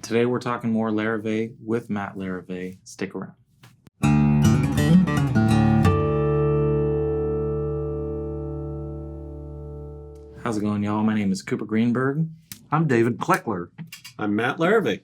Today we're talking more Larrivee with Matt Larrivee. Stick around. How's it going, y'all? My name is Cooper Greenberg. I'm David Kleckler. I'm Matt Larrivee.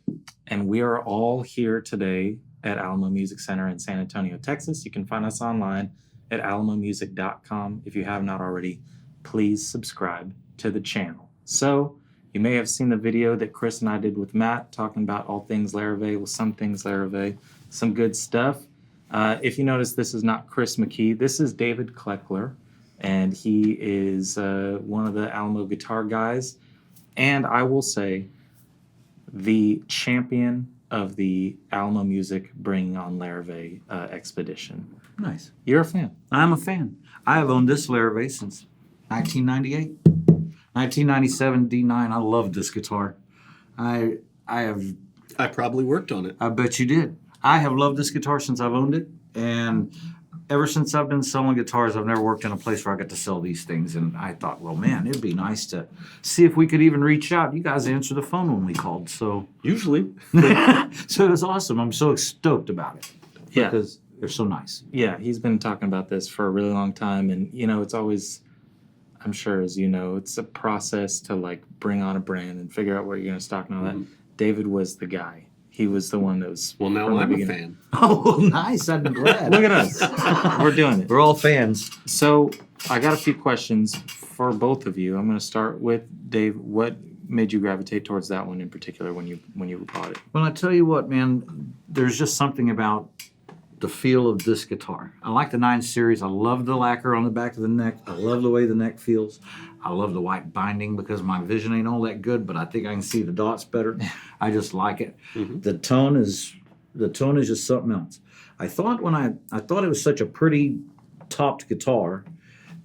And we are all here today at Alamo Music Center in San Antonio, Texas. You can find us online at alamomusic.com. If you have not already, please subscribe to the channel. So, you may have seen the video that Chris and I did with Matt talking about all things Larrivee, well, some things Larrivee, some good stuff. If you notice, this is not Chris McKee. This is David Kleckler, and he is one of the Alamo guitar guys. And I will say, the champion of the Alamo Music Bringing on Larrivee expedition. Nice. You're a fan. I'm a fan. I have owned this Larrivee since 1998. 1997 D9. I love this guitar. I probably worked on it. I bet you did. I have loved this guitar since I've owned it, and ever since I've been selling guitars, I've never worked in a place where I got to sell these things. And I thought, well, man, it'd be nice to see if we could even reach out. You guys answered the phone when we called, so Usually. so it was awesome. I'm so stoked about it Yeah. because they're so nice. Yeah, he's been talking about this for a really long time, and it's always, I'm sure as you know, it's a process to like bring on a brand and figure out where you're going to stock and all that. David was the guy. He was the one that was. Well, now I'm a fan. Oh, nice. I'm glad. Look at us. We're doing it. We're all fans. So I got a few questions for both of you. I'm going to start with Dave. What made you gravitate towards that one in particular when you bought it? Well, I tell you what, man, there's just something about the feel of this guitar. I like the 9 Series. I love the lacquer on the back of the neck. I love the way the neck feels. I love the white binding because my vision ain't all that good, but I think I can see the dots better. I just like it. Mm-hmm. The tone is just something else. I thought I thought it was such a pretty topped guitar,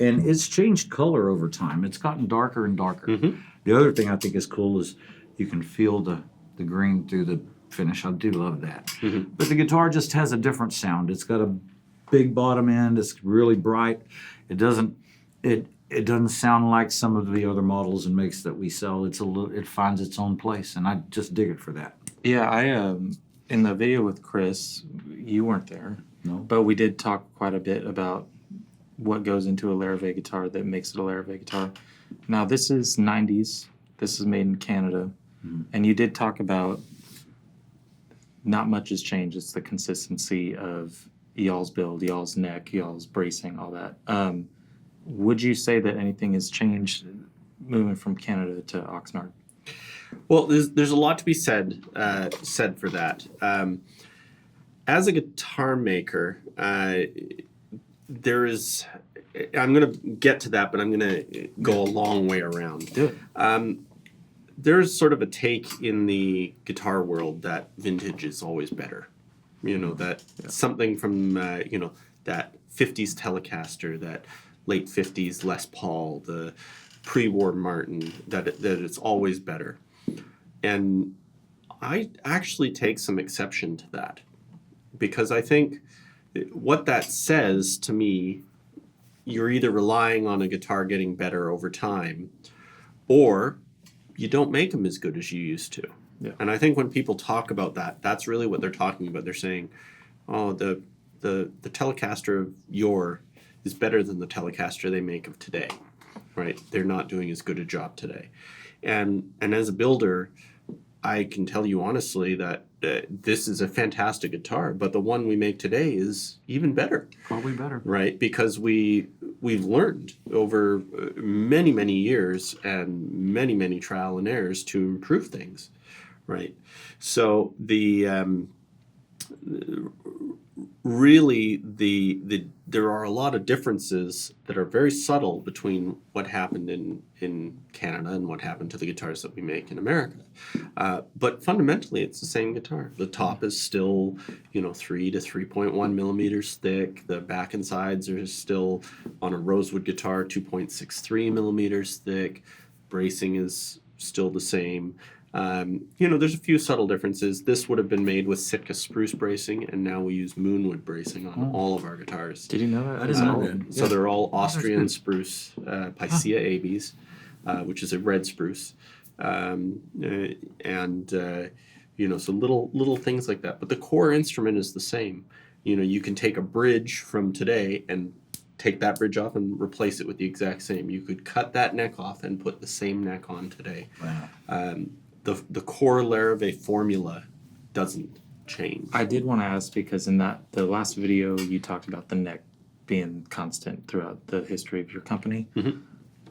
and it's changed color over time. It's gotten darker and darker. Mm-hmm. The other thing I think is cool is you can feel the green through the finish. I do love that. Mm-hmm. But the guitar just has a different sound. It's got a big bottom end. It's really bright. It doesn't sound like some of the other models and makes that we sell. It finds its own place, and I just dig it for that. Yeah, I in the video with Chris, you weren't there. No. But we did talk quite a bit about what goes into a Larrivee guitar that makes it a Larrivee guitar. Now, this is 90s. This is made in Canada. Mm-hmm. And you did talk about not much has changed. It's the consistency of y'all's build, y'all's neck, y'all's bracing, all that. Would you say that anything has changed moving from Canada to Oxnard? Well, there's a lot to be said for that. As a guitar maker, there is. I'm going to get to that, but I'm going to go a long way around. Do it. There's sort of a take in the guitar world that vintage is always better. Something from that 50s Telecaster, that late 50s Les Paul, the pre-war Martin, that it's always better. And I actually take some exception to that, because I think what that says to me, you're either relying on a guitar getting better over time, or you don't make them as good as you used to. Yeah. And I think when people talk about that, that's really what they're talking about. They're saying, oh, the Telecaster of yore is better than the Telecaster they make of today, right? They're not doing as good a job today. And as a builder, I can tell you honestly that this is a fantastic guitar, but the one we make today is even better. Probably better. Right, because we've learned over many, many years and many, many trial and errors to improve things, right? So really there are a lot of differences that are very subtle between what happened in Canada and what happened to the guitars that we make in America. But fundamentally, it's the same guitar. The top is still, 3 to 3.1 millimeters thick. The back and sides are still, on a rosewood guitar, 2.63 millimeters thick. Bracing is still the same. There's a few subtle differences. This would have been made with Sitka spruce bracing, and now we use moonwood bracing on all of our guitars. Did you know that? I didn't know that. So they're all Austrian spruce, Picea ABs, which is a red spruce. So little things like that. But the core instrument is the same. You can take a bridge from today and take that bridge off and replace it with the exact same. You could cut that neck off and put the same neck on today. Wow. The core Larrivee formula doesn't change. I did want to ask, because in the last video you talked about the neck being constant throughout the history of your company.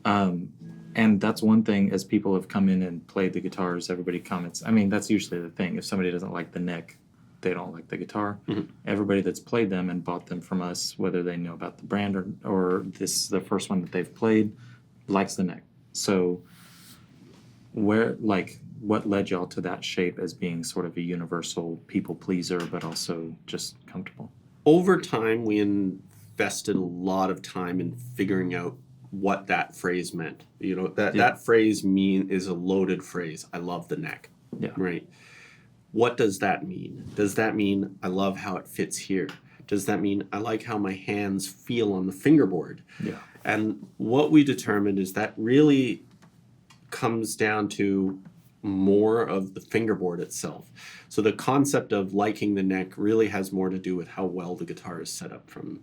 And that's one thing, as people have come in and played the guitars, everybody comments. I mean, that's usually the thing. If somebody doesn't like the neck, they don't like the guitar. Everybody that's played them and bought them from us, whether they know about the brand or this is the first one that they've played, likes the neck. So what led y'all to that shape as being sort of a universal people pleaser, but also just comfortable? Over time, we invested a lot of time in figuring out what that phrase meant. That phrase is a loaded phrase. I love the neck. Yeah. Right. What does that mean? Does that mean I love how it fits here? Does that mean I like how my hands feel on the fingerboard? Yeah. And what we determined is that really comes down to more of the fingerboard itself. So the concept of liking the neck really has more to do with how well the guitar is set up from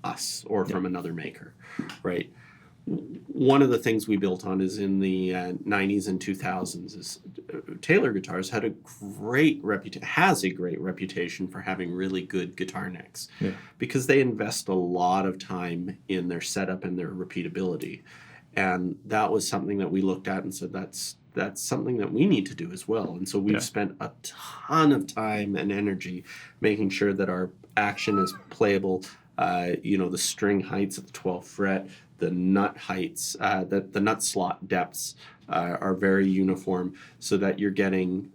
us or from another maker, right? One of the things we built on is in the 90s and 2000s is Taylor guitars has a great reputation for having really good guitar necks because they invest a lot of time in their setup and their repeatability. And that was something that we looked at and said, that's something that we need to do as well. And so we've spent a ton of time and energy making sure that our action is playable. The string heights at the 12th fret, the nut heights, the nut slot depths are very uniform, so that you're getting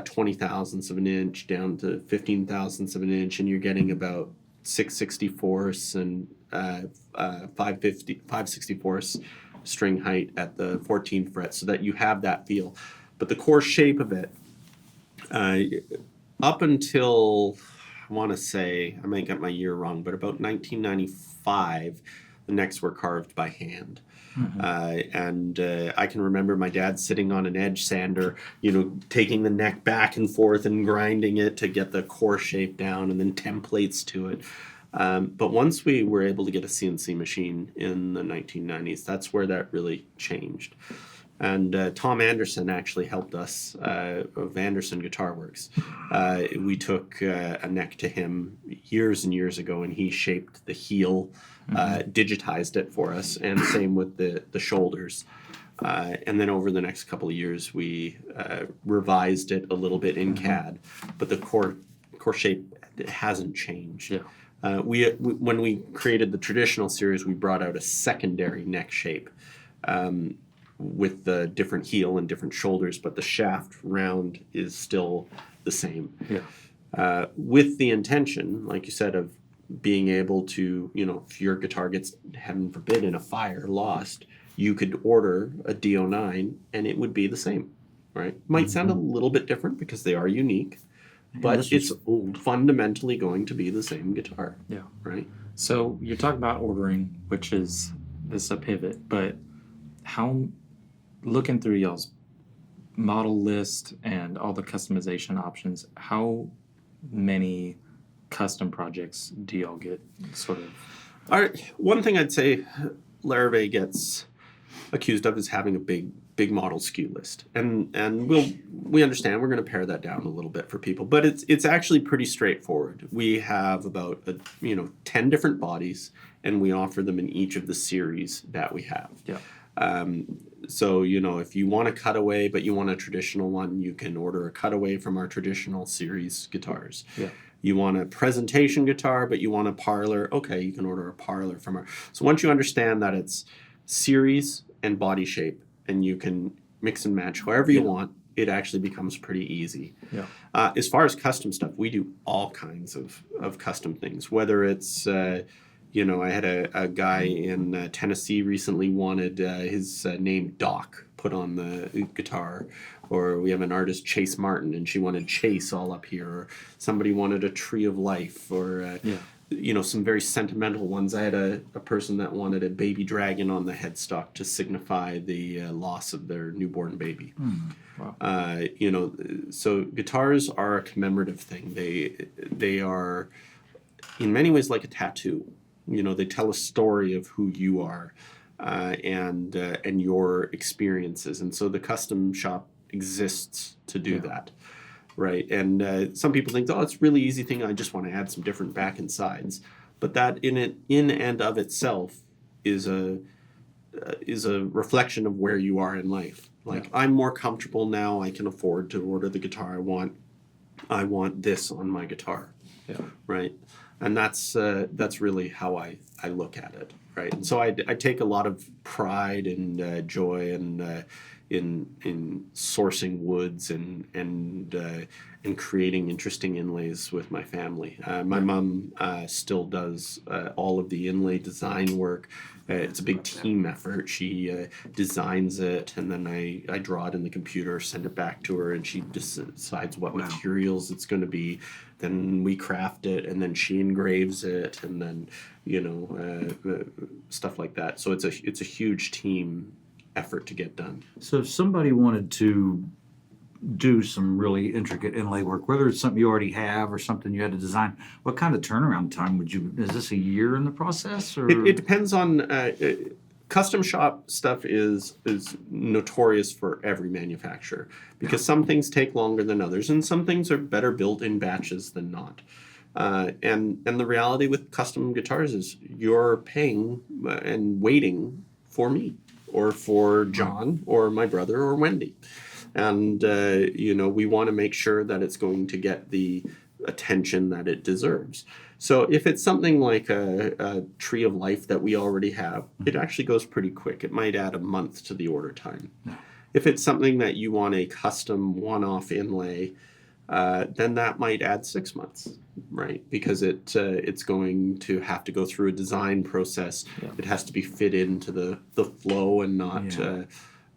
20 thousandths of an inch down to 15 thousandths of an inch, and you're getting about 6/64 and 5/64 string height at the 14th fret, so that you have that feel. But the core shape of it, up until, I want to say, I might get my year wrong, but about 1995, the necks were carved by hand. And I can remember my dad sitting on an edge sander, taking the neck back and forth and grinding it to get the core shape down, and then templates to it. But once we were able to get a CNC machine in the 1990s, that's where that really changed. And Tom Anderson actually helped us, of Anderson Guitar Works. We took a neck to him years and years ago, and he shaped the heel, digitized it for us, and same with the shoulders. And then over the next couple of years, we revised it a little bit in CAD, but the core shape hasn't changed. Yeah. When we created the traditional series, we brought out a secondary neck shape with the different heel and different shoulders, but the shaft round is still the same. Yeah. With the intention, like you said, of being able to, if your guitar gets, heaven forbid, in a fire, lost, you could order a D09 and it would be the same, right? Might sound a little bit different because they are unique, but it's fundamentally going to be the same guitar. Yeah. Right? So you're talking about ordering, which is a pivot, but looking through y'all's model list and all the customization options, how many custom projects do y'all get sort of? One thing I'd say Larrivee gets accused of is having a big model SKU list, and we understand we're going to pare that down a little bit for people, but it's actually pretty straightforward. We have about 10 different bodies, and we offer them in each of the series that we have. Yeah. So if you want a cutaway but you want a traditional one, you can order a cutaway from our traditional series guitars. Yeah. You want a presentation guitar but you want a parlor, okay, you can order a parlor from our. So once you understand that it's series and body shape, and you can mix and match however you want, it actually becomes pretty easy. Yeah. As far as custom stuff, we do all kinds of custom things, whether it's I had a guy in Tennessee recently wanted his name Doc put on the guitar, or we have an artist, Chase Martin, and she wanted Chase all up here, or somebody wanted a Tree of Life, or some very sentimental ones. I had a person that wanted a baby dragon on the headstock to signify the loss of their newborn baby. Wow. So guitars are a commemorative thing. They are in many ways like a tattoo. They tell a story of who you are and your experiences. And so the custom shop exists to do that. Right. And some people think, it's a really easy thing. I just want to add some different back and sides. But that in and of itself is a reflection of where you are in life. Like, I'm more comfortable now. I can afford to order the guitar I want. I want this on my guitar. Yeah. Right. And that's really how I look at it. Right. And so I take a lot of pride and joy and in sourcing woods and creating interesting inlays with my family. My mom still does all of the inlay design work. It's a big team effort. She designs it, and then I draw it in the computer, send it back to her, and she decides what materials it's going to be. Then we craft it, and then she engraves it, and then stuff like that. So it's a huge team effort to get done. So if somebody wanted to do some really intricate inlay work, whether it's something you already have or something you had to design, what kind of turnaround time is this a year in the process? Or? It depends on, custom shop stuff is notorious for every manufacturer because some things take longer than others and some things are better built in batches than not. And the reality with custom guitars is you're paying and waiting for me or for John or my brother or Wendy. And, we want to make sure that it's going to get the attention that it deserves. So if it's something like a Tree of Life that we already have, it actually goes pretty quick. It might add a month to the order time. No. If it's something that you want a custom one-off inlay, then that might add 6 months, right? Because it's going to have to go through a design process. Yeah. It has to be fit into the flow and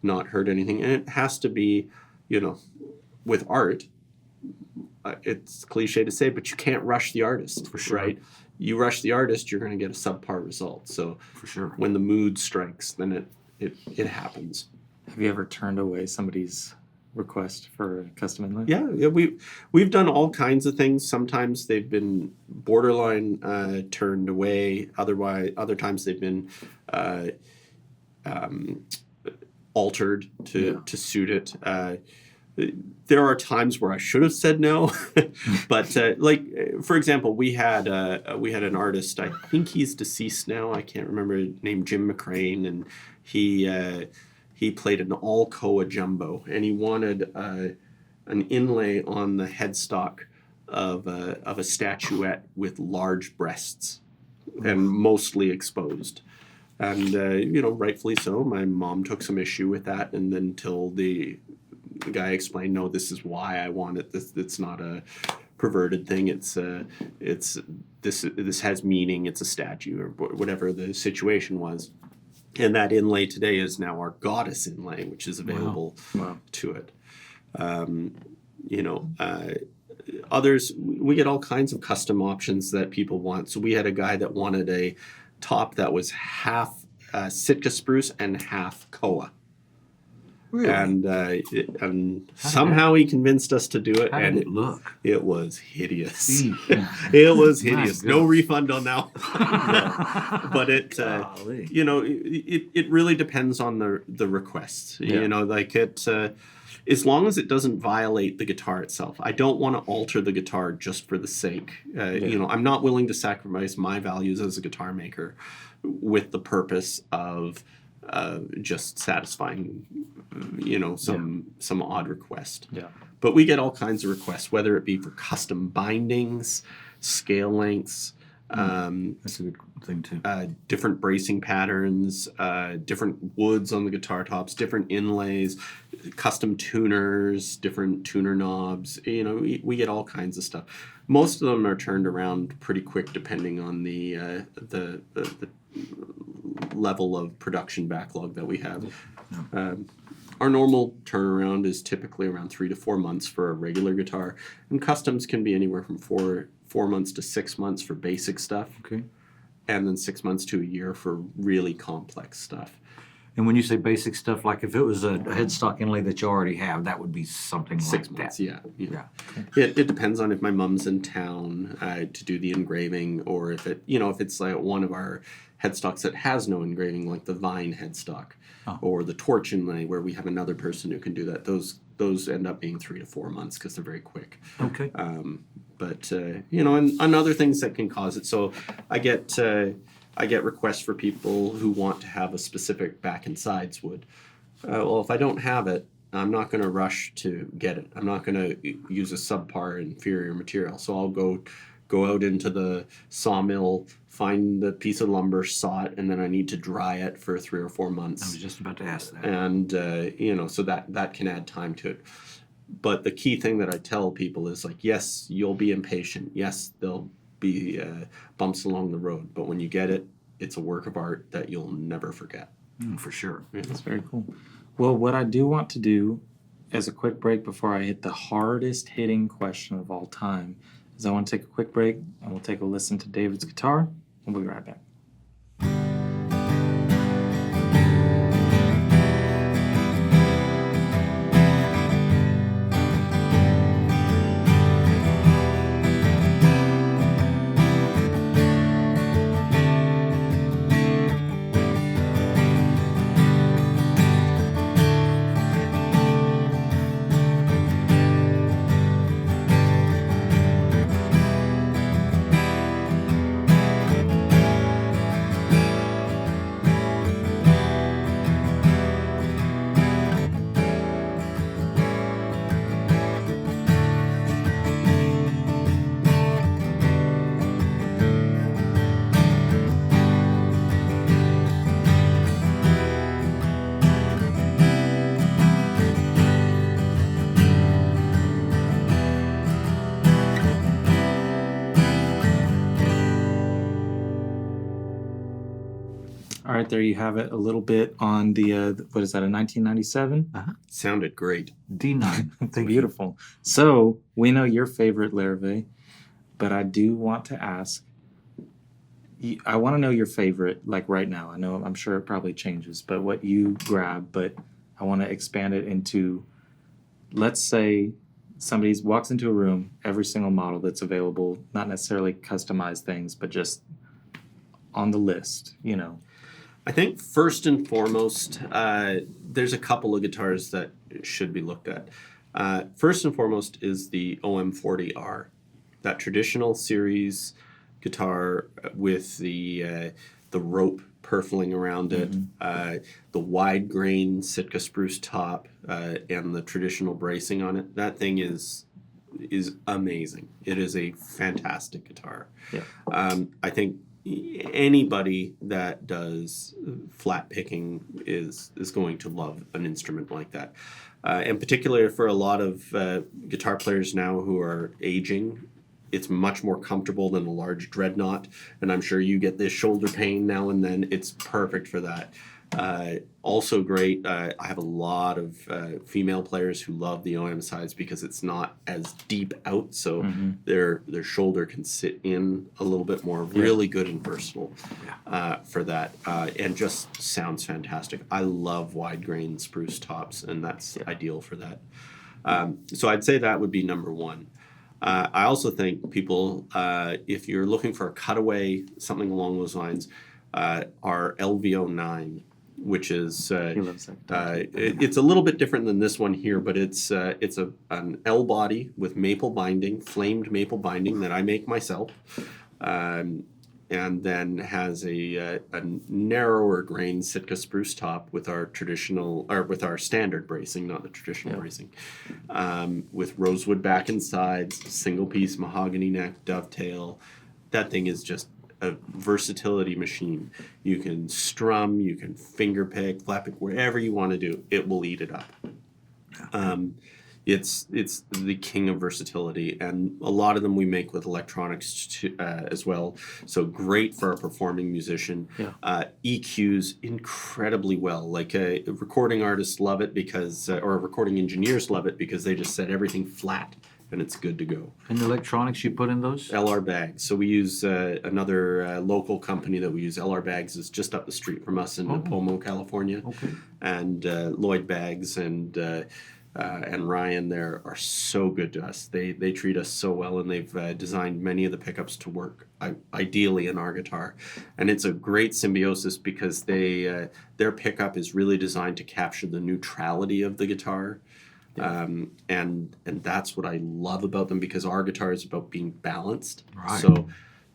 not hurt anything. And it has to be, with art, it's cliche to say, but you can't rush the artist, for sure. Right? You rush the artist, you're going to get a subpar result. So for sure, when the mood strikes, then it happens. Have you ever turned away somebody's request for a custom inlay? Yeah, we've done all kinds of things. Sometimes they've been borderline turned away. Other times they've been altered to suit it. There are times where I should have said no, but for example, we had an artist. I think he's deceased now. I can't remember, named Jim McCrane, and he played an Alcoa jumbo, and he wanted an inlay on the headstock of a statuette with large breasts and mostly exposed. And rightfully so. My mom took some issue with that, and then until the guy explained, no, this is why I want it. It's not a perverted thing. This has meaning. It's a statue or whatever the situation was. And that inlay today is now our goddess inlay, which is available to it. Others, we get all kinds of custom options that people want. So we had a guy that wanted a top that was half Sitka spruce and half koa. Really? And somehow he convinced us to do it. How did it look? It was hideous. It was hideous. No refund on that one. But it really depends on the request. Yeah. As long as it doesn't violate the guitar itself. I don't want to alter the guitar just for the sake. I'm not willing to sacrifice my values as a guitar maker with the purpose of just satisfying, some odd request. Yeah. But we get all kinds of requests, whether it be for custom bindings, scale lengths. That's a good thing too. Different bracing patterns, different woods on the guitar tops, different inlays, custom tuners, different tuner knobs. We get all kinds of stuff. Most of them are turned around pretty quick, depending on the level of production backlog that we have. Our normal turnaround is typically around 3 to 4 months for a regular guitar, and customs can be anywhere from 4 months to 6 months for basic stuff, Okay. and then 6 months to a year for really complex stuff. And when you say basic stuff, like if it was a headstock inlay that you already have, that would be something 6 like months, that. yeah. Yeah. It depends on if my mom's in town to do the engraving, or if it's like one of our headstocks that has no engraving, like the Vine headstock, or the Torch inlay, where we have another person who can do that. Those end up being 3 to 4 months because they're very quick. Okay. But and other things that can cause it. So I get requests for people who want to have a specific back and sides wood. Well, if I don't have it, I'm not going to rush to get it. I'm not going to use a subpar inferior material. So I'll go out into the sawmill, find the piece of lumber, saw it, and then I need to dry it for 3 or 4 months. I was just about to ask that. And so that can add time to it. But the key thing that I tell people is like, yes, you'll be impatient. Yes, there'll be bumps along the road, but when you get it, it's a work of art that you'll never forget. For sure. That's very cool. Well, what I do want to do as a quick break before I hit the hardest hitting question of all time is I want to take a quick break and we'll take a listen to David's guitar and we'll be right back. All right, there you have it. A little bit on the, what is that, a 1997? Sounded great. D9. It's beautiful. So we know your favorite Larrivee, but I do want to ask, I want to know your favorite, like right now. I'm sure it probably changes, but what you grab, but I want to expand it into, let's say somebody walks into a room, every single model that's available, not necessarily customized things, but just on the list, I think first and foremost, there's a couple of guitars that should be looked at. First and foremost is the OM40R, that traditional series guitar with the rope purfling around it, the wide grain Sitka spruce top, and the traditional bracing on it. That thing is amazing. It is a fantastic guitar. Yeah. I think anybody that does flat picking is going to love an instrument like that. And particularly for a lot of guitar players now who are aging, it's much more comfortable than a large dreadnought. And I'm sure you get this shoulder pain now and then. It's perfect for that. Also great. I have a lot of female players who love the OM sides because it's not as deep out, so their shoulder can sit in a little bit more. Really good and versatile for that, and just sounds fantastic. I love wide grain spruce tops, and that's ideal for that. So I'd say that would be number one. I also think people, if you're looking for a cutaway, something along those lines, our LV09, which is it's a little bit different than this one here, but it's an L body with maple binding, flamed maple binding that I make myself, and then has a narrower grain Sitka spruce top with our standard bracing, not the traditional bracing, with rosewood back and sides, single piece mahogany neck, dovetail. That thing is just a versatility machine. You can strum, you can finger pick, flat pick, wherever you want to do, it will eat it up. It's the king of versatility, and a lot of them we make with electronics as well. So great for a performing musician. Yeah. EQs incredibly well. Like recording artists love it because, or recording engineers love it because they just set everything flat and it's good to go. And the electronics you put in those? LR Bags. So we use another local company that we use. LR Bags is just up the street from us in Alamo, California. Okay. And Lloyd Bags and Ryan there are so good to us. They treat us so well, and they've designed many of the pickups to work ideally in our guitar. And it's a great symbiosis because their pickup is really designed to capture the neutrality of the guitar. And that's what I love about them, because our guitar is about being balanced. Right. So,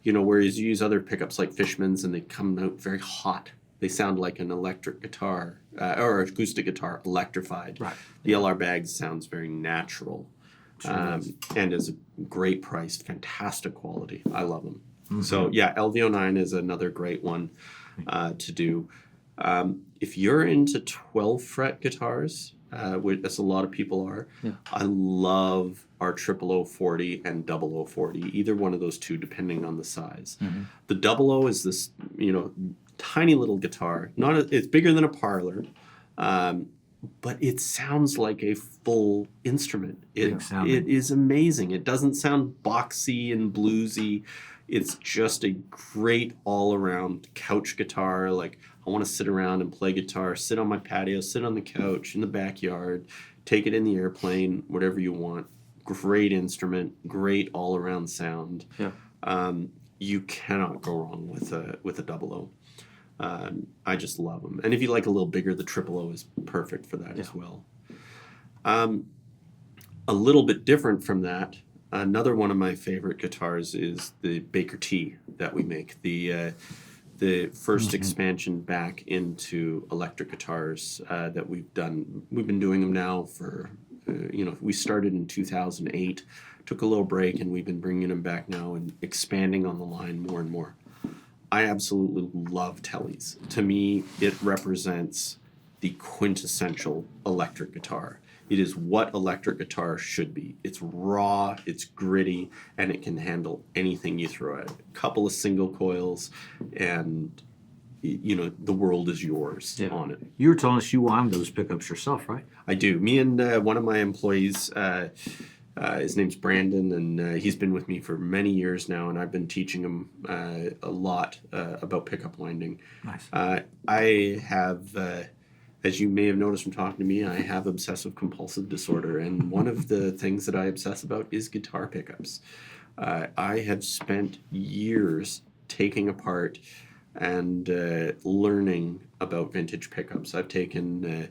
whereas you use other pickups like Fishman's and they come out very hot. They sound like an electric guitar or acoustic guitar electrified. Right. The LR Bags sounds very natural, and is a great price, fantastic quality. I love them. Mm-hmm. So yeah, LV09 is another great one to do. If you're into 12 fret guitars, as a lot of people are, I love our 00040 and 0040. Either one of those two, depending on the size. Mm-hmm. The 00 is this, tiny little guitar. It's bigger than a parlor, but it sounds like a full instrument. It is amazing. It doesn't sound boxy and bluesy. It's just a great all-around couch guitar. Like, I want to sit around and play guitar, sit on my patio, sit on the couch in the backyard, take it in the airplane, whatever you want. Great instrument, great all-around sound. Yeah. You cannot go wrong with a 00. I just love them. And if you like a little bigger, the 000 is perfect for that as well. A little bit different from that, another one of my favorite guitars is the Baker T that we make. The first expansion back into electric guitars that we've done. We've been doing them now for, we started in 2008, took a little break, and we've been bringing them back now and expanding on the line more and more. I absolutely love Tellys. To me, it represents the quintessential electric guitar. It is what electric guitar should be. It's raw, it's gritty, and it can handle anything you throw at it. A couple of single coils, and the world is yours on it. You were telling us you wanted those pickups yourself, right? I do. Me and one of my employees, his name's Brandon, and he's been with me for many years now, and I've been teaching him a lot about pickup winding. Nice. I have, as you may have noticed from talking to me, I have obsessive compulsive disorder, and one of the things that I obsess about is guitar pickups. I have spent years taking apart and learning about vintage pickups. I've taken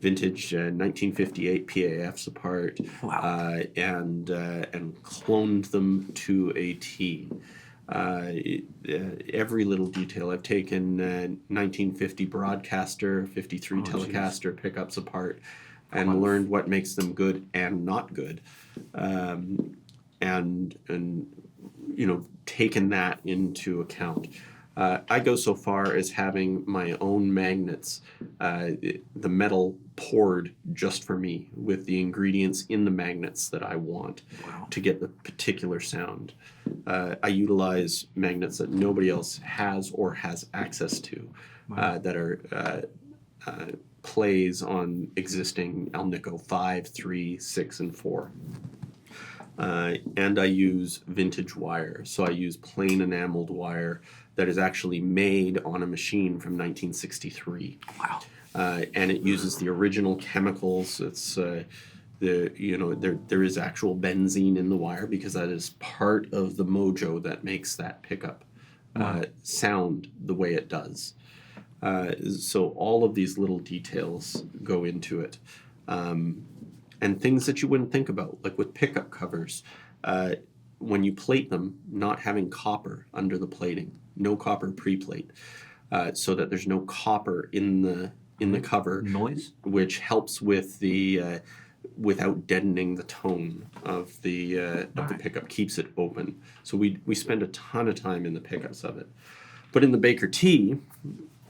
vintage 1958 PAFs apart. Wow. And cloned them to a T. Every little detail. I've taken 1950 Broadcaster, 53 Telecaster pickups apart and learned what makes them good and not good. And taken that into account. I go so far as having my own magnets, the metal poured just for me with the ingredients in the magnets that I want to get the particular sound. I utilize magnets that nobody else has or has access to that are plays on existing Alnico 5, 3, 6, and 4. And I use vintage wire. So I use plain enameled wire that is actually made on a machine from 1963. Wow. And it uses the original chemicals. It's there is actual benzene in the wire because that is part of the mojo that makes that pickup sound the way it does. So all of these little details go into it. And things that you wouldn't think about, like with pickup covers, when you plate them, not having copper under the plating, no copper pre-plate, so that there's no copper in the cover, noise, which helps with the without deadening the tone of the pickup, keeps it open. So we spend a ton of time in the pickups of it. But in the Baker T,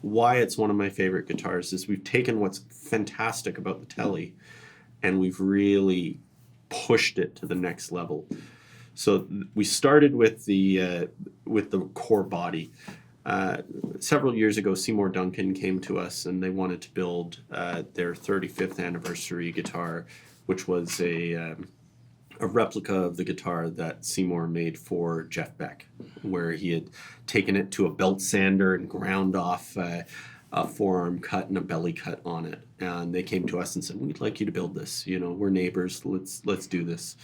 why it's one of my favorite guitars is we've taken what's fantastic about the Telly and we've really pushed it to the next level. So we started with the core body. Several years ago, Seymour Duncan came to us and they wanted to build their 35th anniversary guitar, which was a replica of the guitar that Seymour made for Jeff Beck, where he had taken it to a belt sander and ground off a forearm cut and a belly cut on it. And they came to us and said, "We'd like you to build this. You know, we're neighbors. Let's do this."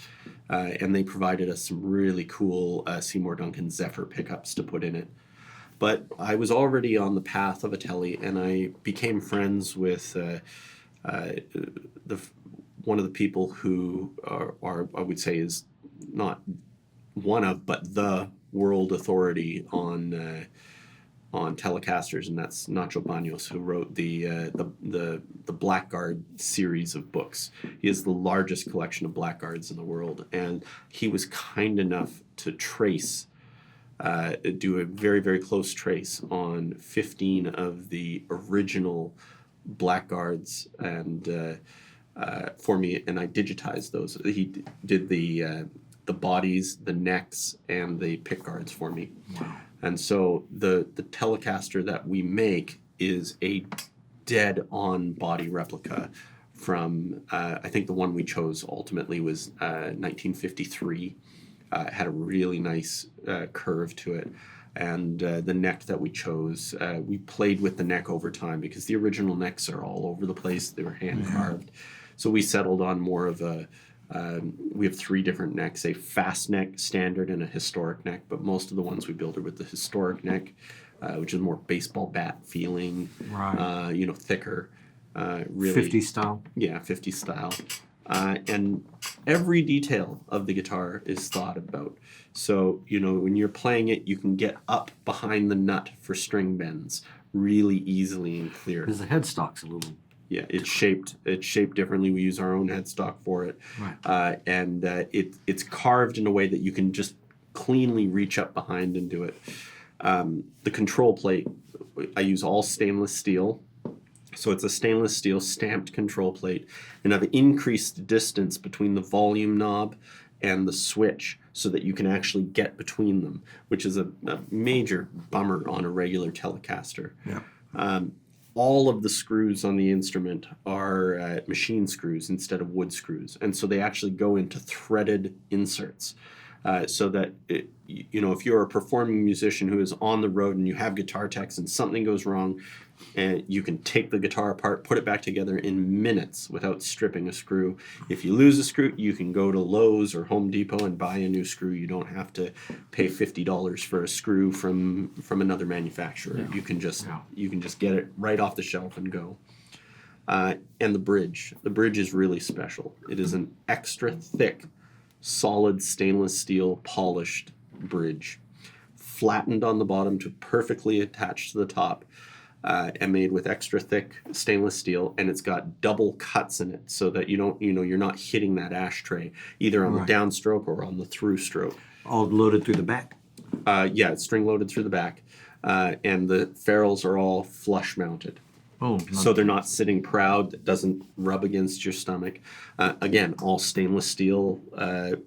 And they provided us some really cool Seymour Duncan Zephyr pickups to put in it. But I was already on the path of a Tele, and I became friends with one of the people who are I would say is not one of, but the world authority on Telecasters, and that's Nacho Baños, who wrote the Blackguard series of books. He has the largest collection of Blackguards in the world, and he was kind enough to do a very, very close trace on 15 of the original Blackguards and for me, and I digitized those. He did the bodies, the necks, and the pickguards for me. Wow. And so the Telecaster that we make is a dead-on body replica from, I think the one we chose ultimately was 1953. It had a really nice curve to it. And the neck that we chose, we played with the neck over time because the original necks are all over the place. They were hand-carved. So we settled on more of a, we have 3 different necks, a fast neck, standard, and a historic neck. But most of the ones we build are with the historic neck, which is more baseball bat feeling, Right. Thicker. Really, 50 style. Yeah, 50 style. And every detail of the guitar is thought about. So, when you're playing it, you can get up behind the nut for string bends really easily and clear. Because the headstock's a little... Yeah, it's shaped differently. We use our own headstock for it. Right. And it's carved in a way that you can just cleanly reach up behind and do it. The control plate, I use all stainless steel. So it's a stainless steel stamped control plate, and I've increased the distance between the volume knob and the switch so that you can actually get between them, which is a major bummer on a regular Telecaster. Yeah. All of the screws on the instrument are machine screws instead of wood screws, and so they actually go into threaded inserts. So that, if you're a performing musician who is on the road and you have guitar techs and something goes wrong, and you can take the guitar apart, put it back together in minutes without stripping a screw. If you lose a screw, you can go to Lowe's or Home Depot and buy a new screw. You don't have to pay $50 for a screw from another manufacturer. Yeah. You can just Yeah. get it right off the shelf and go. And the bridge. The bridge is really special. It is an extra thick, solid stainless steel polished bridge, flattened on the bottom to perfectly attach to the top, and made with extra thick stainless steel, and it's got double cuts in it so that you're not hitting that ashtray either on Right. the downstroke or on the through stroke. All loaded through the back. Yeah, it's string loaded through the back, and the ferrules are all flush mounted. Oh, So they're not sitting proud, that doesn't rub against your stomach. Again, all stainless steel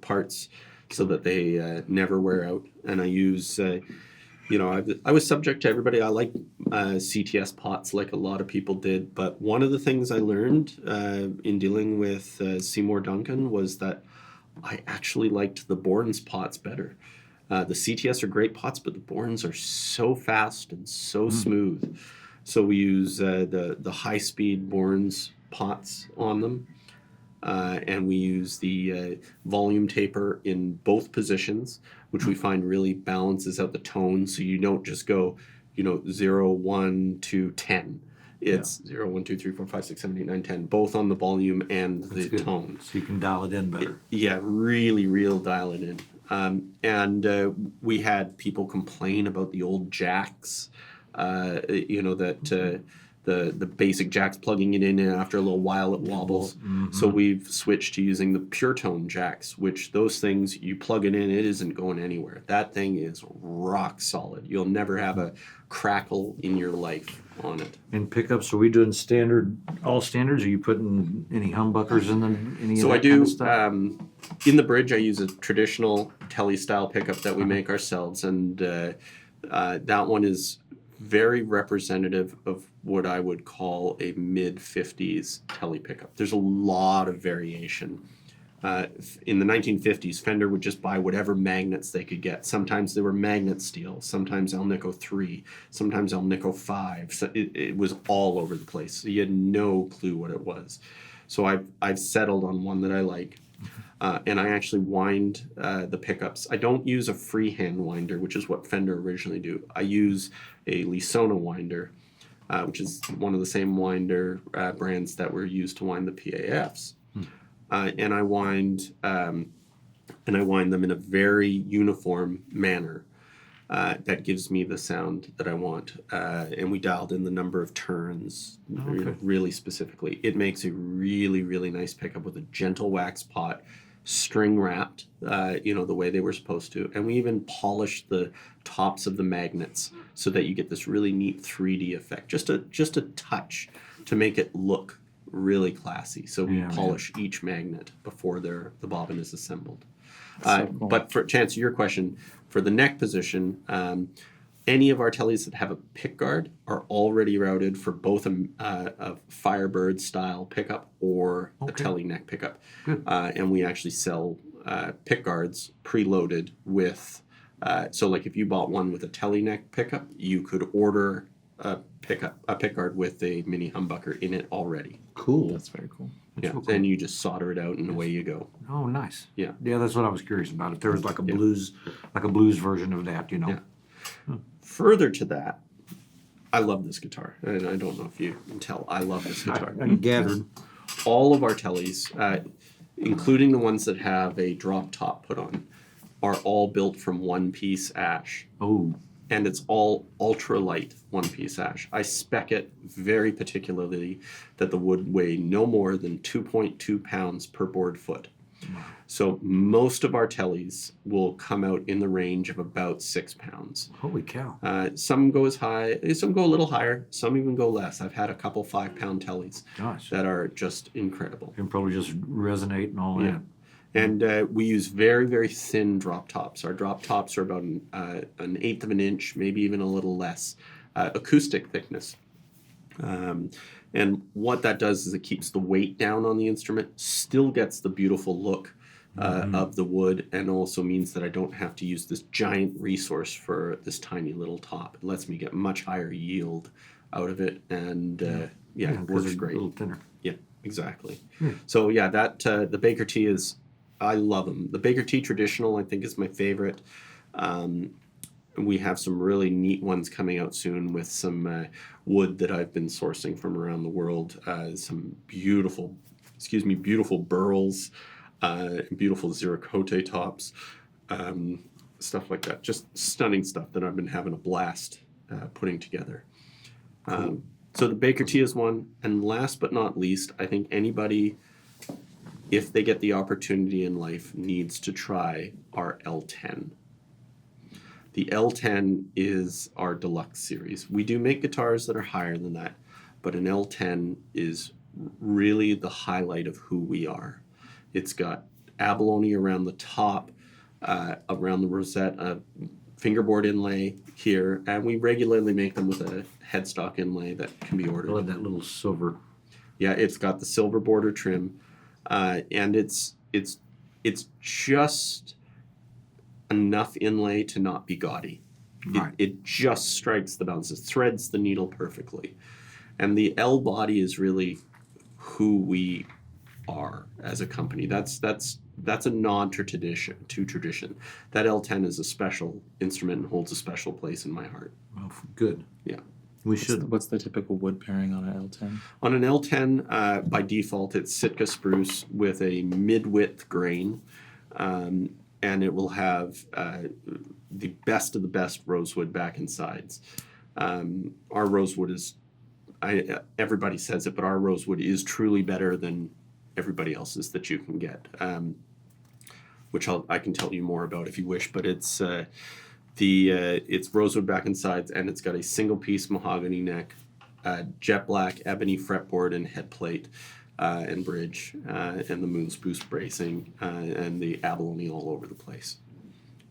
parts so that they never wear out. And I use, I was subject to everybody. I like CTS pots like a lot of people did. But one of the things I learned in dealing with Seymour Duncan was that I actually liked the Bourne's pots better. The CTS are great pots, but the Bourne's are so fast and so smooth. So we use the high-speed Bourne's pots on them, and we use the volume taper in both positions, which we find really balances out the tone. So you don't just go, 0, 1, 2, 10. It's 0, 1, 2, 3, 4, 5, 6, 7, 8, 9, 10, both on the volume and the good. tone. So you can dial it in better. Yeah, really, real dial it in. And we had people complain about the old jacks, that the basic jacks, plugging it in, and after a little while it wobbles. So we've switched to using the pure tone jacks, which those things, you plug it in, it isn't going anywhere. That thing is rock solid. You'll never have a crackle in your life on it. And pickups, are we doing all standards? Are you putting any humbuckers in them? Any So of I that do, kind of stuff? in the bridge, I use a traditional Tele style pickup that we make ourselves, and that one is very representative of what I would call a mid-50s Tele pickup. There's a lot of variation. In the 1950s, Fender would just buy whatever magnets they could get. Sometimes they were magnet steel, sometimes Alnico 3, sometimes Alnico 5. So it was all over the place. So you had no clue what it was. So I've settled on one that I like. And I actually wind the pickups. I don't use a freehand winder, which is what Fender originally do. I use a Lisona winder, which is one of the same winder brands that were used to wind the PAFs. And I wind them in a very uniform manner that gives me the sound that I want. And we dialed in the number of turns really specifically. It makes a really, really nice pickup with a gentle wax pot, string wrapped, the way they were supposed to. And we even polished the tops of the magnets so that you get this really neat 3D effect. Just a touch to make it look really classy. So we polish each magnet before the bobbin is assembled. So cool. But to answer your question, for the neck position, any of our Teles that have a pick guard are already routed for both a Firebird style pickup or a Tele neck pickup. And we actually sell pick guards preloaded with, so like if you bought one with a Tele neck pickup, you could order a pick guard with a mini humbucker in it already. Cool. That's very cool. Yeah, cool. then you just solder it out and away you go. Oh, nice. Yeah. Yeah, that's what I was curious about. If there was like a blues version of that, Yeah. Further to that, I love this guitar, and I don't know if you can tell. I love this guitar. I gathered. All of our Teles, including the ones that have a drop top put on, are all built from one-piece ash. Oh, And it's all ultra-light one-piece ash. I spec it very particularly that the wood weigh no more than 2.2 pounds per board foot. So most of our Teles will come out in the range of about 6 pounds. holy cow. Some go as high, some go a little higher, some even go less. I've had a couple 5-pound Teles Gosh. that are just incredible. Can probably just resonate and all Yeah. that. And we use very, very thin drop tops. Our drop tops are about an eighth of an inch, maybe even a little less, acoustic thickness. And what that does is it keeps the weight down on the instrument, still gets the beautiful look of the wood, and also means that I don't have to use this giant resource for this tiny little top. It lets me get much higher yield out of it, and it 'cause works it's great. A little thinner. Yeah, exactly. So yeah, that the Baker T is, I love them. The Baker T Traditional, I think, is my favorite. We have some really neat ones coming out soon with some wood that I've been sourcing from around the world. Some beautiful burls, beautiful Ziricote tops, stuff like that. Just stunning stuff that I've been having a blast putting together. So the Baker T is one. And last but not least, I think anybody, if they get the opportunity in life, needs to try our L10. The L10 is our deluxe series. We do make guitars that are higher than that, but an L10 is really the highlight of who we are. It's got abalone around the top, around the rosette, fingerboard inlay here, and we regularly make them with a headstock inlay that can be I ordered. love that little silver. Yeah, it's got the silver border trim, and it's just enough inlay to not be gaudy. Right. It just strikes the balance. It threads the needle perfectly. And the L body is really who we are as a company. That's a nod to tradition. That L10 is a special instrument and holds a special place in my heart. Well, good. Yeah. We should. What's the typical wood pairing on an L10? On an L10, by default, it's Sitka spruce with a mid-width grain, and it will have the best of the best rosewood back and sides. Our rosewood is everybody says it, but our rosewood is truly better than everybody else's that you can get, which I can tell you more about if you wish. But it's rosewood back and sides, and it's got a single piece mahogany neck, jet black ebony fretboard and head plate, and bridge, and the moon spruce bracing, and the abalone all over the place.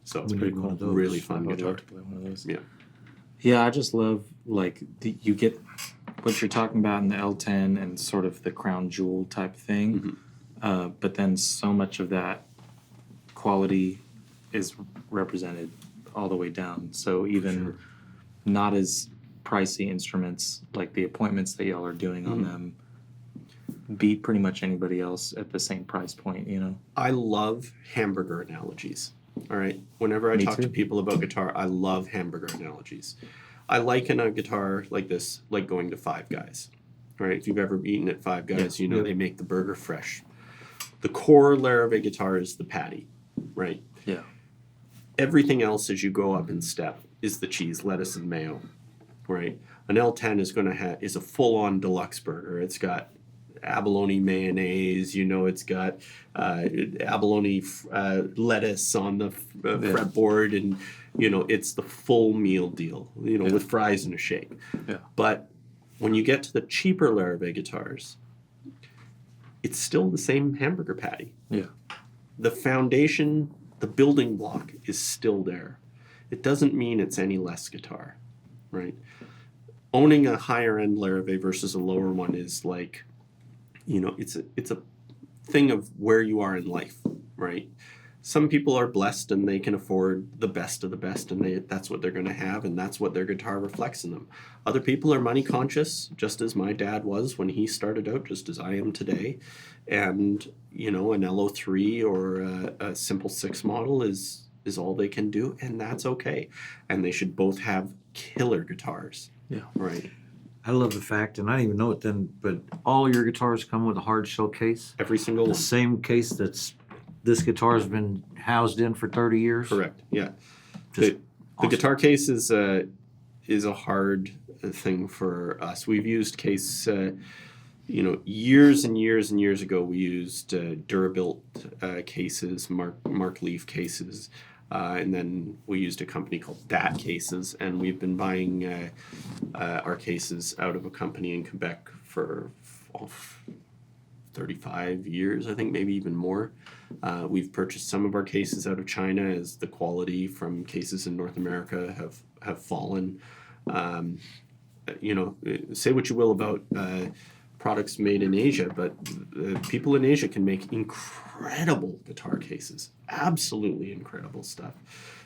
So it's pretty cool. Really fun I would guitar. love to play one of those. Yeah. Yeah, I just love like you get what you're talking about in the L10 and sort of the crown jewel type thing, but then so much of that quality is represented all the way down. So even not as pricey instruments, like the appointments that y'all are doing on them, beat pretty much anybody else at the same price point, you know? I love hamburger analogies. All right. Whenever I Me talk too. to people about guitar, I love hamburger analogies. I liken a guitar like this, like going to Five Guys. All right. If you've ever eaten at Five Guys, you know they make the burger fresh. The core Larrivee guitar is the patty, right? Yeah. Everything else as you go up in step is the cheese, lettuce, and mayo, right? An L10 is a full-on deluxe burger. It's got abalone mayonnaise, it's got abalone lettuce on the fretboard, and it's the full meal deal, with fries and a shake. Yeah. But when you get to the cheaper Larrivee guitars, it's still the same hamburger patty. Yeah. The foundation, the building block is still there. It doesn't mean it's any less guitar, right? Owning a higher end Larrivee versus a lower one is like, it's a thing of where you are in life, right? Some people are blessed and they can afford the best of the best, and that's what they're going to have, and that's what their guitar reflects in them. Other people are money conscious, just as my dad was when he started out, just as I am today. And, an LO3 or a simple 6 model is all they can do, and that's okay. And they should both have killer guitars. Yeah. Right. I love the fact, and I didn't even know it then, but all your guitars come with a hard shell case. Every single The one. same case this guitar has been housed in for 30 years. Correct. Yeah. Just The awesome. guitar case is a hard thing for us. We've used case, years and years and years ago. We used Durabuilt cases, Mark Leaf cases, and then we used a company called Dat Cases, and we've been buying our cases out of a company in Quebec for 35 years, I think, maybe even more. We've purchased some of our cases out of China as the quality from cases in North America have fallen. Say what you will about products made in Asia, but people in Asia can make incredible guitar cases, absolutely incredible stuff.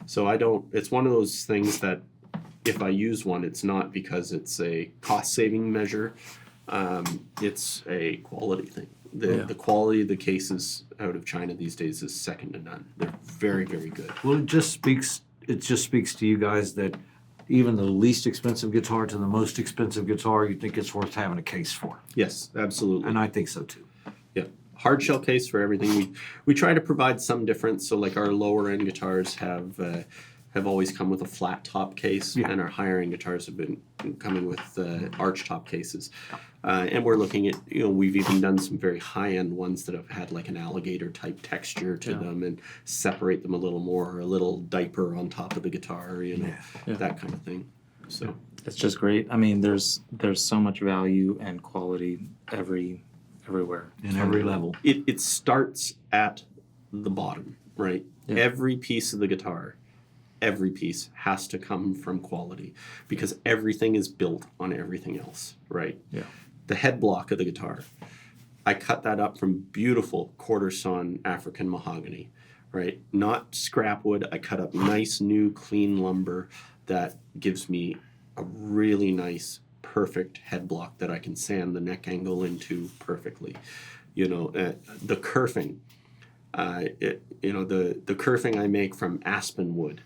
So it's one of those things that if I use one, it's not because it's a cost-saving measure. It's a quality thing. The quality of the cases out of China these days is second to none. They're very, very good. Well, it just speaks to you guys that even the least expensive guitar to the most expensive guitar, you think it's worth having a case for. Yes, absolutely. And I think so too. Yeah, hard shell case for everything. We try to provide some difference. So like our lower end guitars have always come with a flat top case, and our higher end guitars have been coming with arch top cases. And we're looking at, we've even done some very high end ones that have had like an alligator type texture to them and separate them a little more, or a little diaper on top of the guitar, that kind of thing. So It's just great. I mean, there's so much value and quality everywhere. In every level. it starts at the bottom, right? Yeah. Every piece of the guitar, every piece has to come from quality, because everything is built on everything else, right? Yeah. The head block of the guitar, I cut that up from beautiful quarter sawn African mahogany, right? Not scrap wood. I cut up nice, new, clean lumber that gives me a really nice, perfect head block that I can sand the neck angle into perfectly. The kerfing, the kerfing I make from aspen wood,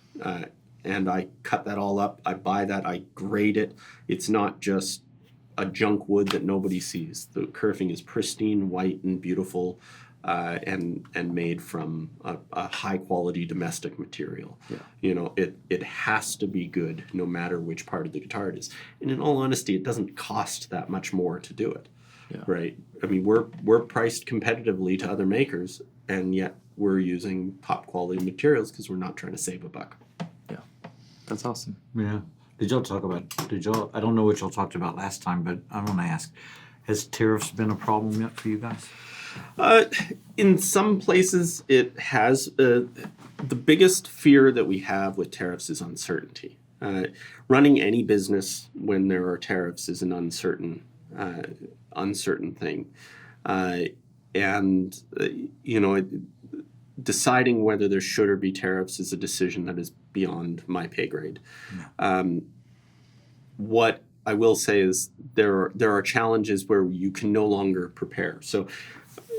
and I cut that all up. I buy that, I grade it. It's not just a junk wood that nobody sees. The kerfing is pristine, white, and beautiful. and made from a high quality domestic material. Yeah. You know, it has to be good no matter which part of the guitar it is. And in all honesty, it doesn't cost that much more to do it. Yeah. Right? I mean, we're priced competitively to other makers, and yet we're using top quality materials because we're not trying to save a buck. Yeah. That's awesome. Yeah. I don't know what y'all talked about last time, but I want to ask, has tariffs been a problem yet for you guys? In some places, it has. The biggest fear that we have with tariffs is uncertainty. Running any business when there are tariffs is an uncertain thing. Deciding whether there should or be tariffs is a decision that is beyond my pay grade. Yeah. What I will say is there are challenges where you can no longer prepare. So,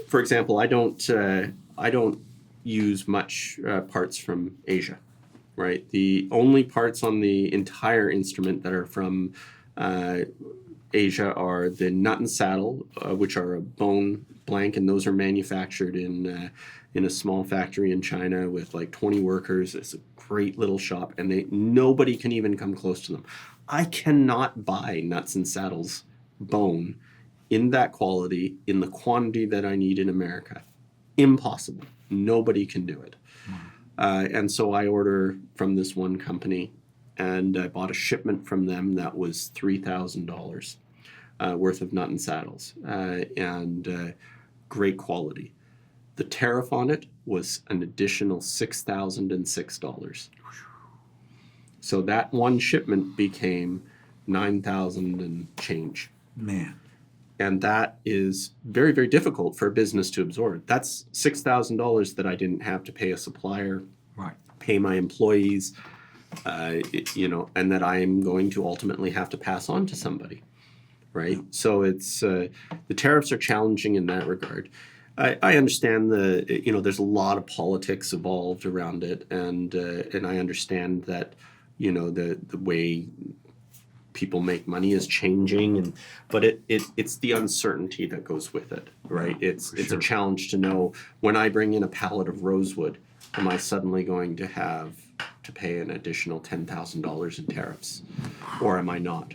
for example, I don't use much parts from Asia, right? The only parts on the entire instrument that are from Asia are the nut and saddle, which are a bone blank, and those are manufactured in a small factory in China with like 20 workers. It's a great little shop, and nobody can even come close to them. I cannot buy nuts and saddles bone in that quality, in the quantity that I need in America. Impossible. Nobody can do it. And so I order from this one company, and I bought a shipment from them that was $3,000 worth of nut and saddles, and great quality. The tariff on it was an additional $6,006. So that one shipment became $9,000 and change. Man. And that is very, very difficult for a business to absorb. That's $6,000 that I didn't have to pay a supplier, Right. pay my employees, and that I am going to ultimately have to pass on to somebody, right? So it's the tariffs are challenging in that regard. I understand there's a lot of politics involved around it, and I understand that the way people make money is changing, but it's the uncertainty that goes with it, right? It's sure. a challenge to know, when I bring in a pallet of rosewood, am I suddenly going to have to pay an additional $10,000 in tariffs, or am I not,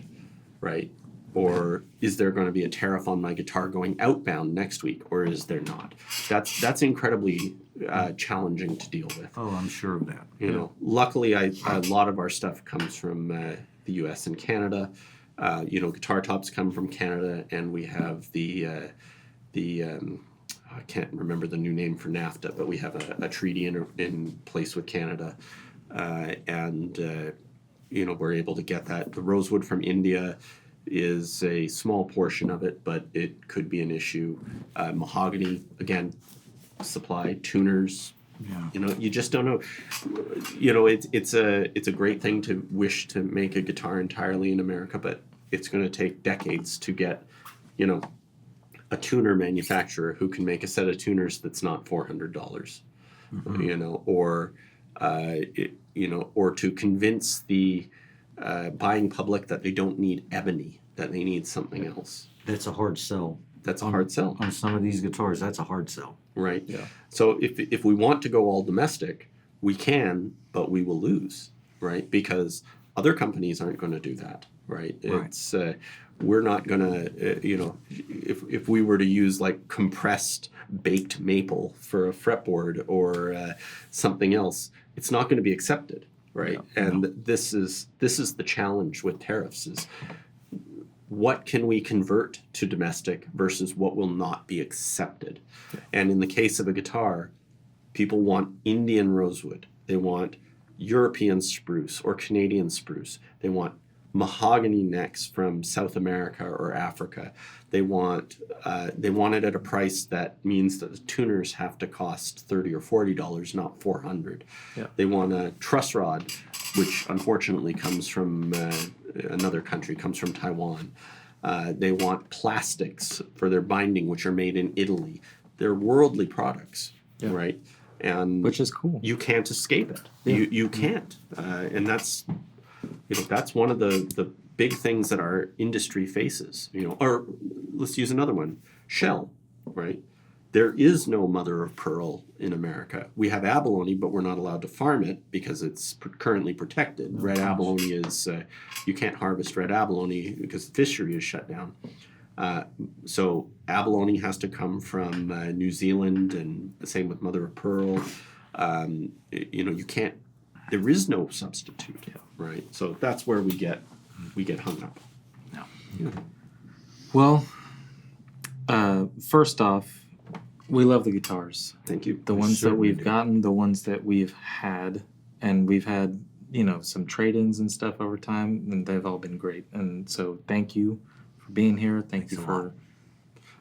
right? Or is there going to be a tariff on my guitar going outbound next week, or is there not? That's incredibly challenging to deal with. Oh, I'm sure of that. Luckily, a lot of our stuff comes from the U.S. and Canada. Guitar tops come from Canada, and we have the I can't remember the new name for NAFTA, but we have a treaty in place with Canada, and we're able to get that. The rosewood from India is a small portion of it, but it could be an issue. Mahogany, again, supply, tuners. Yeah. You just don't know. It's a great thing to wish to make a guitar entirely in America, but it's going to take decades to get, a tuner manufacturer who can make a set of tuners that's not $400. Mm-hmm. Or to convince the buying public that they don't need ebony, that they need something else. That's a hard sell. That's a hard sell. On some of these guitars, that's a hard sell. Right. Yeah. So if we want to go all domestic, we can, but we will lose, right? Because other companies aren't going to do that, right? Right. It's we're not going to, if we were to use like compressed baked maple for a fretboard or something else, it's not going to be accepted, right? Yeah. And this is the challenge with tariffs is, what can we convert to domestic versus what will not be accepted? Yeah. And in the case of a guitar, people want Indian rosewood. They want European spruce or Canadian spruce. They want mahogany necks from South America or Africa. They want it at a price that means that the tuners have to cost $30 or $40, not $400. Yeah. They want a truss rod, which unfortunately comes from another country, comes from Taiwan. They want plastics for their binding, which are made in Italy. They're worldly products, Yeah. right? And Which is cool. You can't escape it. Yeah. You can't, and that's one of the big things that our industry faces. Or let's use another one, shell, right? there is no mother of pearl in America. We have abalone, but we're not allowed to farm it because it's currently protected. Red abalone is, you can't harvest red abalone because the fishery is shut down. So abalone has to come from New Zealand, and the same with mother of pearl. You can't. There is no substitute, right? So that's where we get hung up. No. Well, first off, we love the guitars. Thank you. The ones that certainly we've do. gotten, the ones that we've had, and we've had, some trade-ins and stuff over time, and they've all been great. And so thank you for being here. Thank you Thanks a for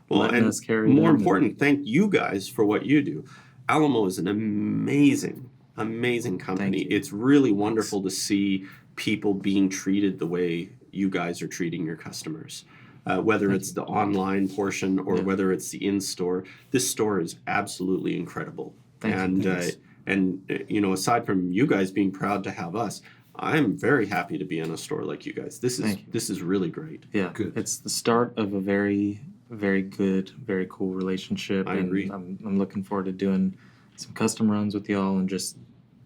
lot. letting and us carry more them. important, thank you guys for what you do. Alamo is an amazing company. you. It's really wonderful to see people being treated the way you guys are treating your customers. Whether it's the online portion or whether it's the in-store, this store is absolutely incredible. Thank you. And aside from you guys being proud to have us, I'm very happy to be in a store like you guys. This is really great. Yeah, Good. it's the start of a very, very good, very cool relationship. I agree. I'm looking forward to doing some custom runs with y'all and just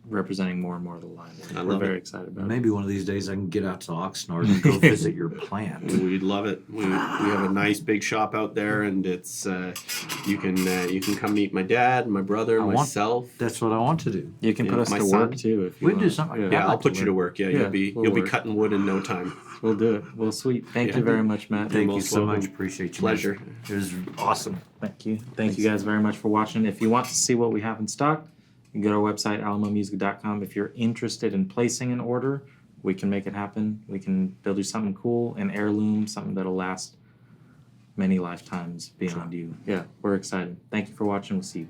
representing more and more of the line. I We're love very it. excited about it. Maybe one of these days I can get out to Oxnard and go visit your plant. We'd love it. We have a nice big shop out there, and it's you can come meet my dad, my brother, myself. That's what I want to do. You can put us my to son. work too if you We'll want. do something. Yeah, Yeah, I'd I'll like to put you to work. Yeah, Yeah, you'll be we'll work. cutting wood in no time. we'll do it. Well, sweet. Thank Yeah. you very much, Matt. Thank you most so welcome. much. Appreciate you. Pleasure. man. It was awesome. Thank you. Thank you guys very much for watching. If you want to see what we have in stock, you can go to our website, alamomusic.com. If you're interested in placing an order, we can make it happen. We can build you something cool, an heirloom, something that'll last many lifetimes beyond you. Yeah, we're excited. Thank you for watching. We'll see you.